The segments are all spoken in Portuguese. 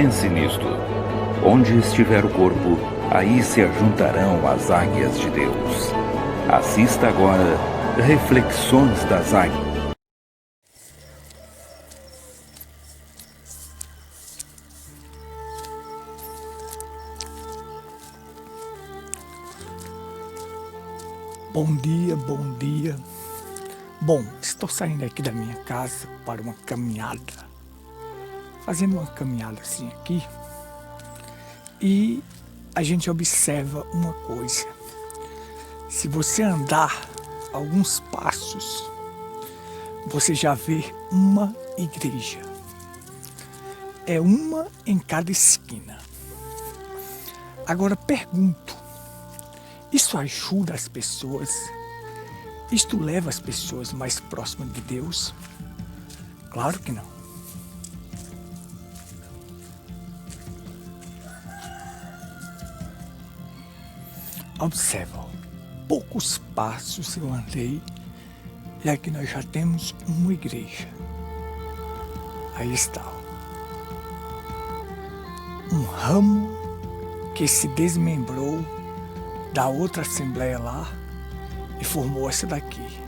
Pense nisto. Onde estiver o corpo, aí se ajuntarão as águias de Deus. Assista agora Reflexões das Águias. Bom dia, bom dia. Bom, estou saindo aqui da minha casa para uma caminhada. Fazendo uma caminhada assim aqui. E a gente observa uma coisa. Se você andar alguns passos, você já vê uma igreja. É uma em cada esquina. Agora pergunto, isso ajuda as pessoas? Isto leva as pessoas mais próximas de Deus? Claro que não. Observa, poucos passos eu andei e aqui nós já temos uma igreja. Aí está. Um ramo que se desmembrou da outra assembleia lá e formou essa daqui.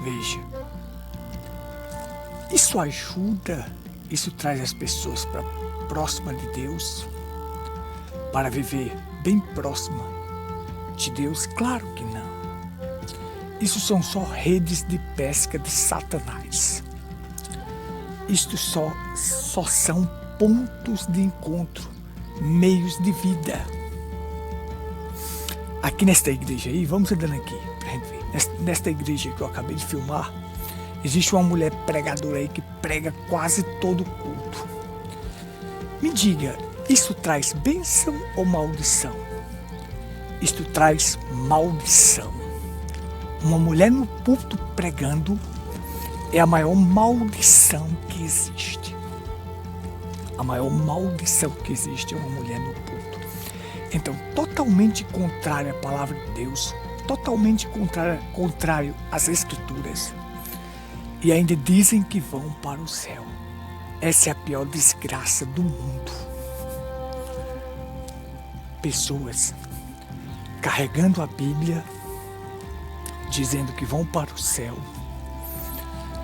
Veja. Isso ajuda, isso traz as pessoas para próxima de Deus, para viver bem próxima de Deus? Claro que não. Isso são só redes de pesca de Satanás. Isto só são pontos de encontro, meios de vida. Aqui nesta igreja aí, vamos andando aqui pra gente ver. Nesta igreja que eu acabei de filmar, existe uma mulher pregadora aí que prega quase todo o culto. Me diga, isso traz bênção ou maldição? Isto traz maldição. Uma mulher no púlpito pregando é a maior maldição que existe. A maior maldição que existe é uma mulher no púlpito. Então, totalmente contrário à palavra de Deus, totalmente contrário às Escrituras. E ainda dizem que vão para o céu. Essa é a pior desgraça do mundo. Pessoas carregando a Bíblia, dizendo que vão para o céu,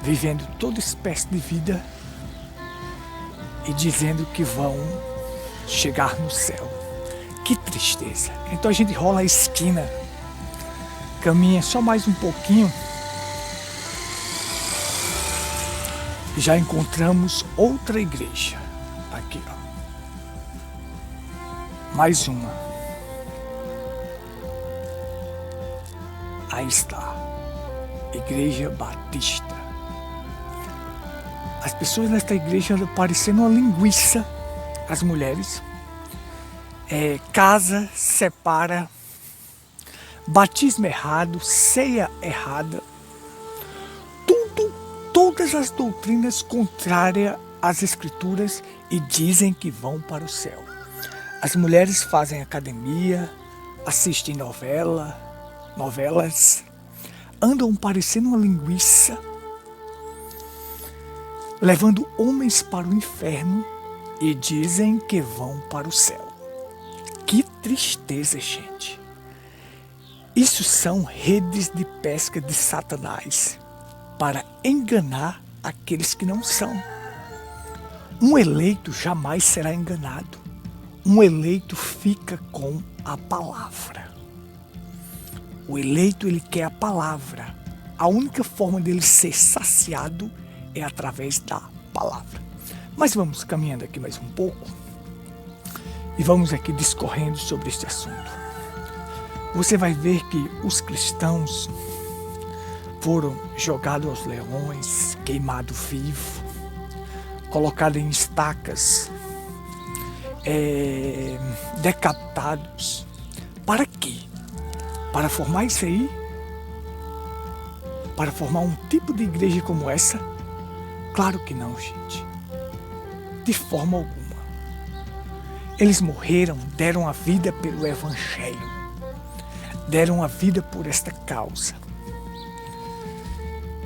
vivendo toda espécie de vida e dizendo que vão chegar no céu. Que tristeza. Então a gente rola a esquina, caminha só mais um pouquinho e já encontramos outra igreja. Aqui, ó. Mais uma. Aí está. Igreja Batista. As pessoas nesta igreja andam parecendo uma linguiça. As mulheres. Casa, separa, batismo errado, ceia errada, todas as doutrinas contrárias às Escrituras e dizem que vão para o céu. As mulheres fazem academia, assistem novelas, andam parecendo uma linguiça, levando homens para o inferno e dizem que vão para o céu. Que tristeza, gente. Isso são redes de pesca de Satanás para enganar aqueles que não são. Um eleito jamais será enganado. Um eleito fica com a palavra. O eleito, ele quer a palavra. A única forma dele ser saciado é através da palavra. Mas vamos caminhando aqui mais um pouco. E vamos aqui discorrendo sobre este assunto. Você vai ver que os cristãos foram jogados aos leões, queimados vivos, colocados em estacas, decapitados. Para quê? Para formar isso aí? Para formar um tipo de igreja como essa? Claro que não, gente. De forma alguma. Eles morreram, deram a vida pelo Evangelho. Deram a vida por esta causa.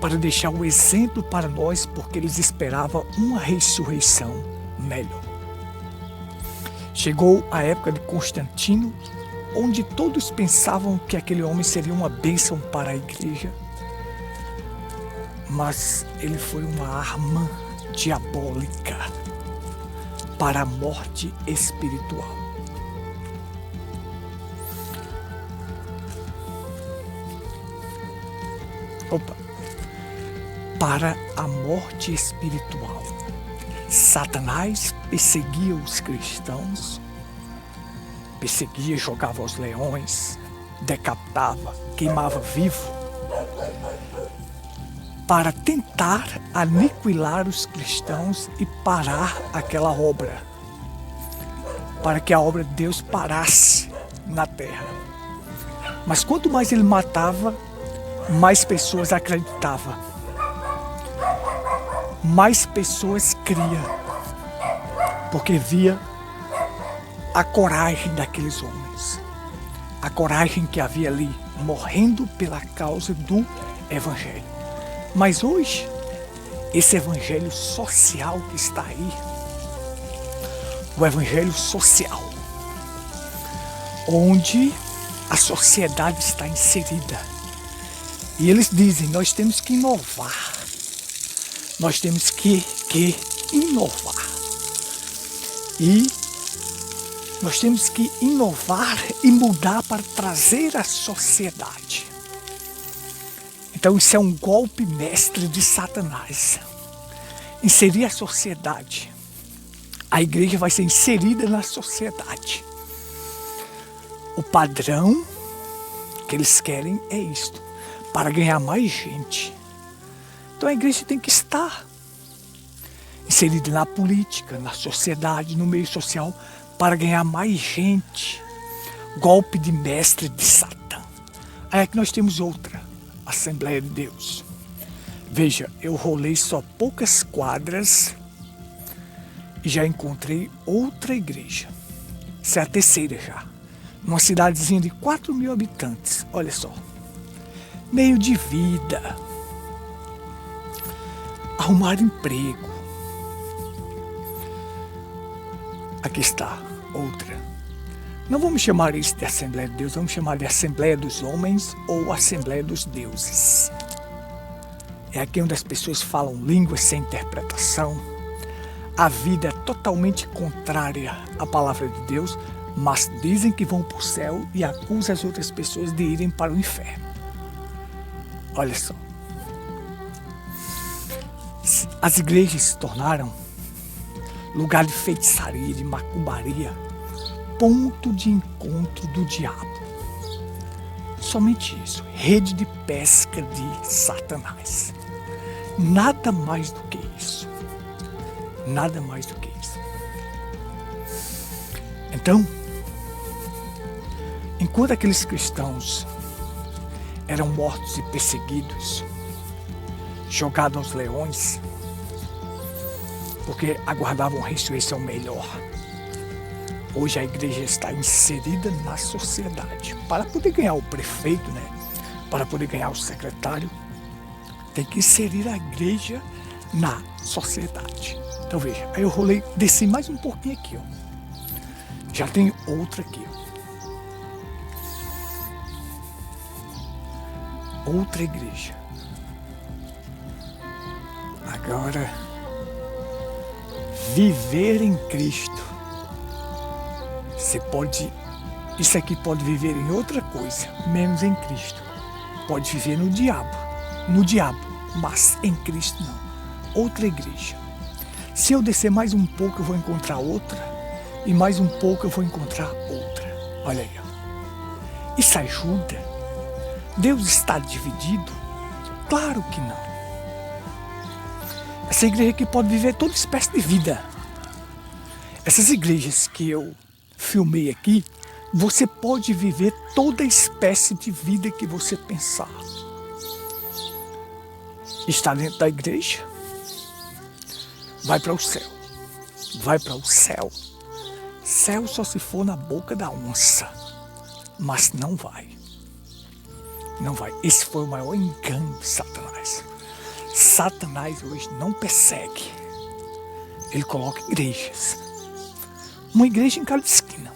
Para deixar o exemplo para nós, porque eles esperavam uma ressurreição melhor. Chegou a época de Constantino, onde todos pensavam que aquele homem seria uma bênção para a igreja, mas ele foi uma arma diabólica para a morte espiritual. Para a morte espiritual. Satanás perseguia os cristãos, perseguia, jogava aos leões, decapitava, queimava vivo, para tentar aniquilar os cristãos e parar aquela obra, para que a obra de Deus parasse na terra. Mas quanto mais ele matava, mais pessoas acreditavam, mais pessoas criam, porque via a coragem daqueles homens, a coragem que havia ali, morrendo pela causa do Evangelho. Mas hoje, esse Evangelho social que está aí, o Evangelho social, onde a sociedade está inserida, e eles dizem, nós temos que inovar, nós temos que inovar. E nós temos que inovar e mudar para trazer a sociedade. Então isso é um golpe mestre de Satanás. Inserir a sociedade. A igreja vai ser inserida na sociedade. O padrão que eles querem é isto, para ganhar mais gente. Então a igreja tem que estar inserida na política, na sociedade, no meio social, para ganhar mais gente. Golpe de mestre de Satã. Aí é que nós temos outra, Assembleia de Deus. Veja, eu rolei só poucas quadras e já encontrei outra igreja. Essa é a terceira já. Numa cidadezinha de 4.000 habitantes. Olha só. Meio de vida. Arrumar emprego. Aqui está, outra. Não vamos chamar isso de Assembleia de Deus, vamos chamar de Assembleia dos Homens ou Assembleia dos Deuses. É aqui onde as pessoas falam línguas sem interpretação. A vida é totalmente contrária à palavra de Deus, mas dizem que vão para o céu e acusam as outras pessoas de irem para o inferno. Olha só. As igrejas se tornaram lugar de feitiçaria, de macumbaria, ponto de encontro do diabo. Somente isso, rede de pesca de Satanás. Nada mais do que isso. Nada mais do que isso. Então, enquanto aqueles cristãos eram mortos e perseguidos, jogados aos leões, porque aguardavam uma ressurreição melhor. Hoje a igreja está inserida na sociedade. Para poder ganhar o prefeito, para poder ganhar o secretário, tem que inserir a igreja na sociedade. Então veja, aí eu desci mais um pouquinho aqui, Já tem outra aqui, Outra igreja. Agora, viver em Cristo. Isso aqui pode viver em outra coisa, menos em Cristo. Pode viver no diabo, mas em Cristo não. Outra igreja. Se eu descer mais um pouco, eu vou encontrar outra, e mais um pouco eu vou encontrar outra. Olha aí, Isso ajuda? Deus está dividido? Claro que não. Essa igreja aqui pode viver toda espécie de vida. Essas igrejas que eu filmei aqui, você pode viver toda espécie de vida que você pensar. Está dentro da igreja, vai para o céu. Vai para o céu. Céu só se for na boca da onça. Mas não vai. Não vai. Esse foi o maior engano de Satanás. Satanás hoje não persegue. ele coloca igrejas. Uma igreja em cada esquina.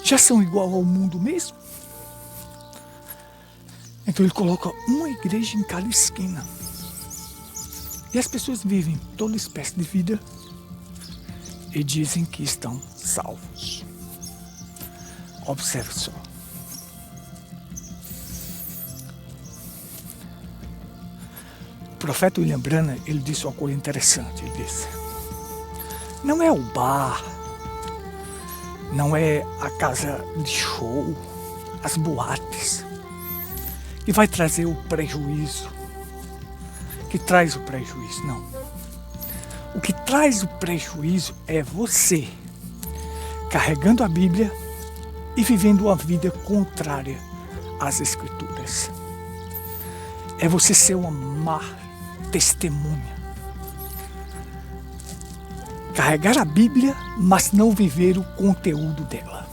Já são igual ao mundo mesmo? Então ele coloca uma igreja em cada esquina. E as pessoas vivem toda espécie de vida e dizem que estão salvos. Observe só. O profeta William Branham, ele disse uma coisa interessante. Ele disse: não é o bar, não é a casa de show, as boates, que vai trazer o prejuízo, que traz o prejuízo, não. O que traz o prejuízo é você carregando a Bíblia e vivendo uma vida contrária às Escrituras. É você ser uma má testemunha. Carregar a Bíblia, mas não viver o conteúdo dela.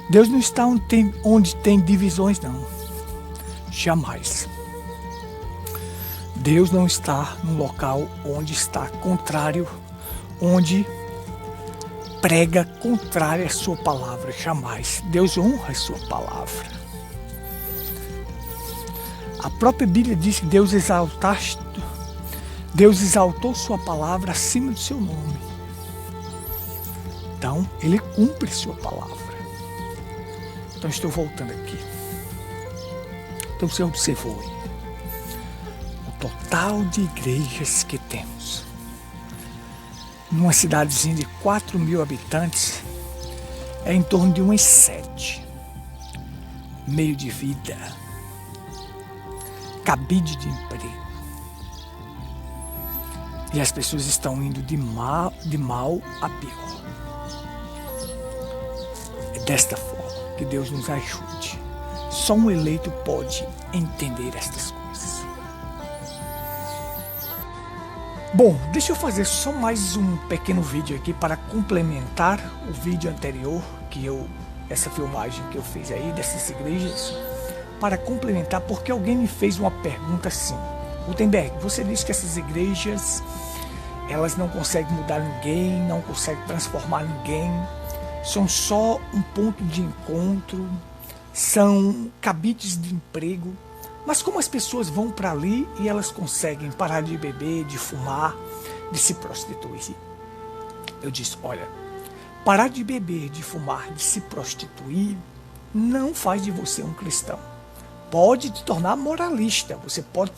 Deus não está onde tem divisões, não. Jamais. Deus não está no local onde está contrário, onde prega contrária à sua palavra. Jamais. Deus honra a sua palavra. A própria Bíblia diz que Deus exaltou sua palavra acima do seu nome. Então, ele cumpre sua palavra. Então, estou voltando aqui. Então, você observou aí o total de igrejas que temos. Numa cidadezinha de 4.000 habitantes, é em torno de umas 7. Meio de vida. Cabide de emprego. E as pessoas estão indo de mal a pior. É desta forma que Deus nos ajude. Só um eleito pode entender estas coisas. Bom, deixa eu fazer só mais um pequeno vídeo aqui para complementar o vídeo anterior, essa filmagem que eu fiz aí dessas igrejas, para complementar, porque alguém me fez uma pergunta assim: Gutenberg, você disse que essas igrejas, elas não conseguem mudar ninguém, não conseguem transformar ninguém, são só um ponto de encontro, são cabides de emprego, mas como as pessoas vão para ali e elas conseguem parar de beber, de fumar, de se prostituir? Eu disse: olha, parar de beber, de fumar, de se prostituir, não faz de você um cristão. Pode te tornar moralista, você pode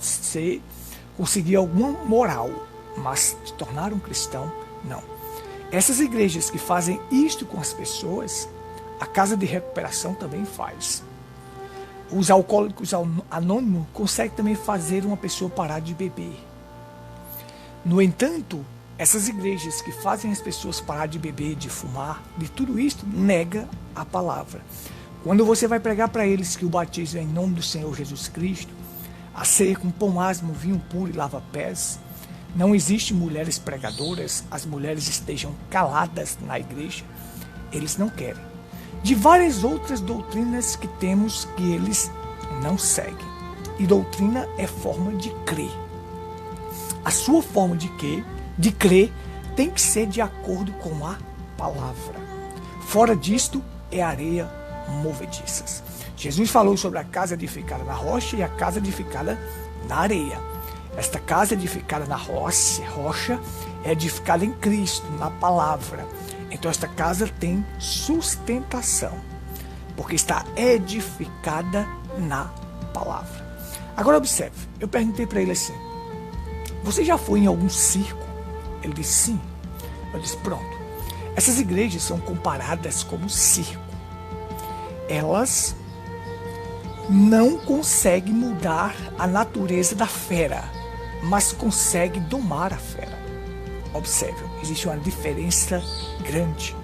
conseguir alguma moral, mas te tornar um cristão, não. Essas igrejas que fazem isto com as pessoas, a Casa de Recuperação também faz. Os alcoólicos anônimos conseguem também fazer uma pessoa parar de beber. No entanto, essas igrejas que fazem as pessoas parar de beber, de fumar, de tudo isso, nega a palavra. Quando você vai pregar para eles que o batismo é em nome do Senhor Jesus Cristo, a ceia com pão asmo, vinho puro e lava-pés, não existe mulheres pregadoras, as mulheres estejam caladas na igreja, eles não querem. De várias outras doutrinas que temos que eles não seguem. E doutrina é forma de crer. A sua forma de crer tem que ser de acordo com a palavra. Fora disto é areia movediças. Jesus falou sobre a casa edificada na rocha e a casa edificada na areia. Esta casa edificada na rocha é edificada em Cristo, na palavra. Então esta casa tem sustentação, porque está edificada na palavra. Agora observe, eu perguntei para ele assim: você já foi em algum circo? Ele disse sim. Eu disse: pronto, essas igrejas são comparadas como circo. Elas não conseguem mudar a natureza da fera, mas conseguem domar a fera. Observe, existe uma diferença grande.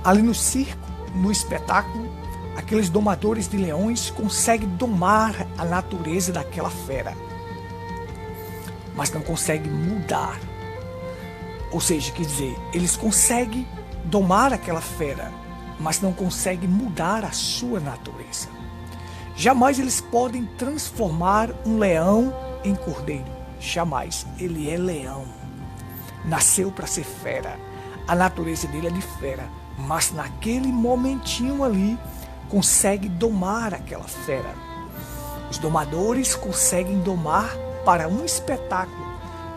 Ali no circo, no espetáculo, aqueles domadores de leões conseguem domar a natureza daquela fera, mas não conseguem mudar. Ou seja, quer dizer, eles conseguem domar aquela fera, mas não conseguem mudar a sua natureza. Jamais eles podem transformar um leão em cordeiro. jamais. Ele é leão. Nasceu para ser fera. A natureza dele é de fera. Mas naquele momentinho ali, consegue domar aquela fera. Os domadores conseguem domar para um espetáculo.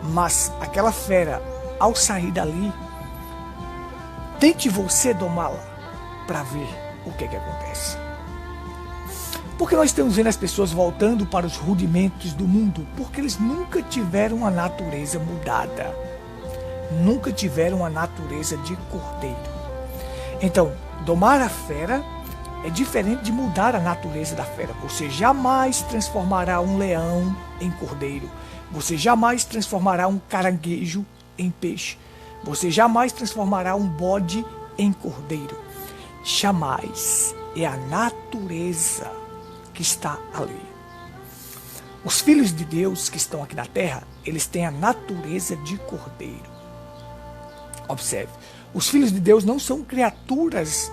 Mas aquela fera, ao sair dali, tente você domá-la para ver o que acontece. Porque nós estamos vendo as pessoas voltando para os rudimentos do mundo, porque eles nunca tiveram a natureza mudada. Nunca tiveram a natureza de cordeiro. Então, domar a fera é diferente de mudar a natureza da fera. Você jamais transformará um leão em cordeiro. Você jamais transformará um caranguejo em peixe. Você jamais transformará um bode em cordeiro. Jamais. É a natureza que está ali. Os filhos de Deus que estão aqui na terra, eles têm a natureza de cordeiro. Observe, os filhos de Deus não são criaturas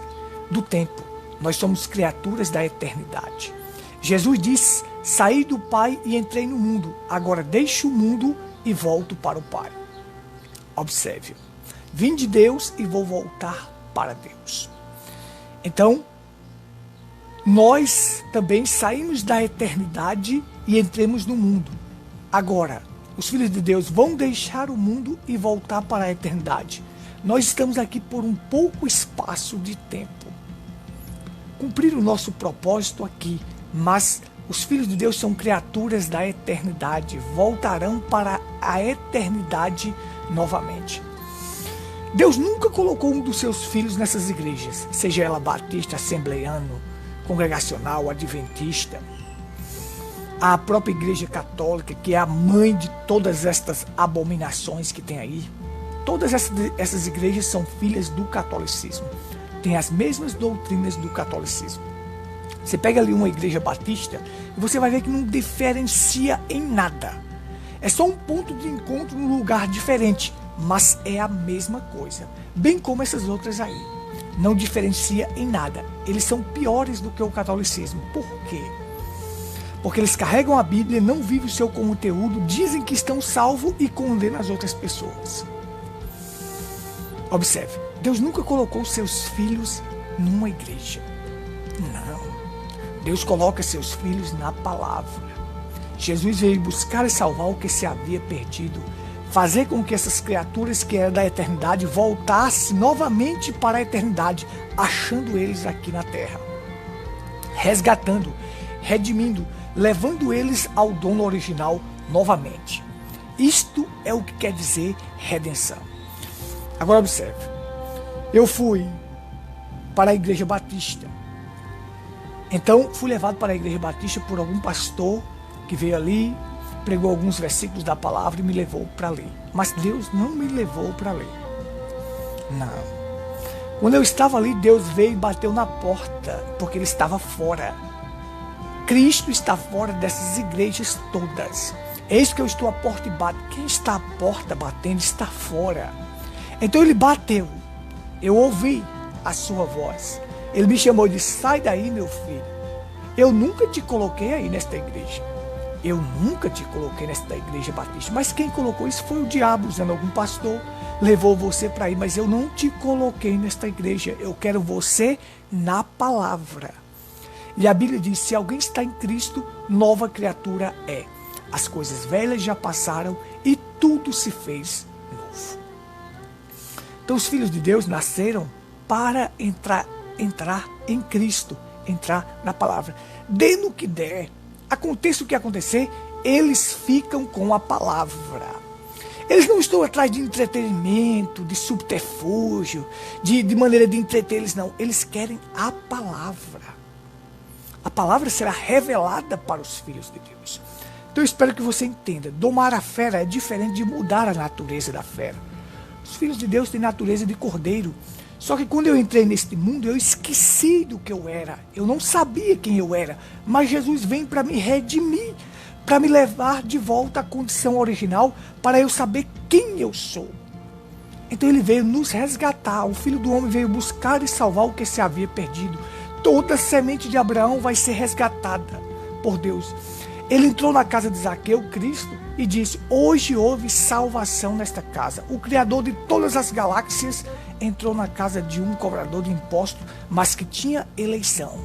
do tempo. Nós somos criaturas da eternidade. Jesus diz: saí do Pai e entrei no mundo. Agora deixo o mundo e volto para o Pai. Observe, vim de Deus e vou voltar para Deus. Então, nós também saímos da eternidade e entremos no mundo. Agora, os filhos de Deus vão deixar o mundo e voltar para a eternidade. Nós estamos aqui por um pouco espaço de tempo. Cumprir o nosso propósito aqui, mas os filhos de Deus são criaturas da eternidade, voltarão para a eternidade novamente. Deus nunca colocou um dos seus filhos nessas igrejas, seja ela batista, assembleiano, congregacional, adventista, a própria igreja católica, que é a mãe de todas estas abominações que tem aí. Todas essas igrejas são filhas do catolicismo, têm as mesmas doutrinas do catolicismo. Você pega ali uma igreja batista e você vai ver que não diferencia em nada. É só um ponto de encontro num lugar diferente, mas é a mesma coisa, bem como essas outras aí. Não diferencia em nada. Eles são piores do que o catolicismo. Por quê? Porque eles carregam a Bíblia, não vivem o seu conteúdo, dizem que estão salvos e condenam as outras pessoas. Observe, Deus nunca colocou seus filhos numa igreja. Não. Deus coloca seus filhos na palavra. Jesus veio buscar e salvar o que se havia perdido. Fazer com que essas criaturas que eram da eternidade voltassem novamente para a eternidade, achando eles aqui na terra. Resgatando, redimindo, levando eles ao dono original novamente. Isto é o que quer dizer redenção. Agora observe, eu fui para a igreja batista. Então fui levado para a igreja batista por algum pastor que veio ali, pregou alguns versículos da palavra e me levou para ler. Mas Deus não me levou para ler. Não. Quando eu estava ali, Deus veio e bateu na porta, porque Ele estava fora. Cristo está fora dessas igrejas todas. Eis que eu estou à porta e bato. Quem está à porta batendo está fora. Então Ele bateu. Eu ouvi a sua voz. Ele me chamou e disse: sai daí, meu filho. Eu nunca te coloquei aí nesta igreja. Eu nunca te coloquei nesta igreja batista. Mas quem colocou isso foi o diabo, usando algum pastor. Levou você para aí, mas eu não te coloquei nesta igreja. Eu quero você na palavra. E a Bíblia diz: se alguém está em Cristo, nova criatura é. As coisas velhas já passaram e tudo se fez novo. Então os filhos de Deus nasceram para entrar em Cristo, entrar na palavra. Dê no que der, aconteça o que acontecer, eles ficam com a palavra. Eles não estão atrás de entretenimento, de subterfúgio, de maneira de entreter eles, não. Eles querem a palavra. A palavra será revelada para os filhos de Deus. Então eu espero que você entenda. Domar a fera é diferente de mudar a natureza da fera. Os filhos de Deus têm natureza de cordeiro. Só que quando eu entrei neste mundo, eu esqueci do que eu era. Eu não sabia quem eu era. Mas Jesus vem para me redimir, para me levar de volta à condição original, para eu saber quem eu sou. Então Ele veio nos resgatar. O Filho do Homem veio buscar e salvar o que se havia perdido. Toda semente de Abraão vai ser resgatada por Deus. Ele entrou na casa de Zaqueu, Cristo, e disse: hoje houve salvação nesta casa. O Criador de todas as galáxias entrou na casa de um cobrador de impostos, mas que tinha eleição.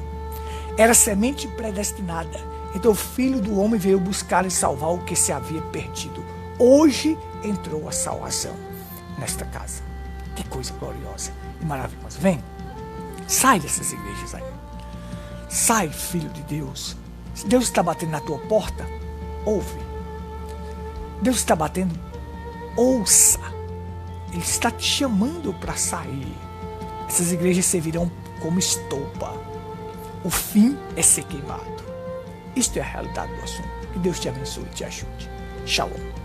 Era semente predestinada. Então o Filho do Homem veio buscar e salvar o que se havia perdido. Hoje entrou a salvação nesta casa. Que coisa gloriosa e maravilhosa. Vem, sai dessas igrejas aí. Sai, filho de Deus. Se Deus está batendo na tua porta, ouve. Deus está batendo, ouça. Ele está te chamando para sair. Essas igrejas servirão como estopa. O fim é ser queimado. Isto é a realidade do assunto. Que Deus te abençoe e te ajude. Shalom.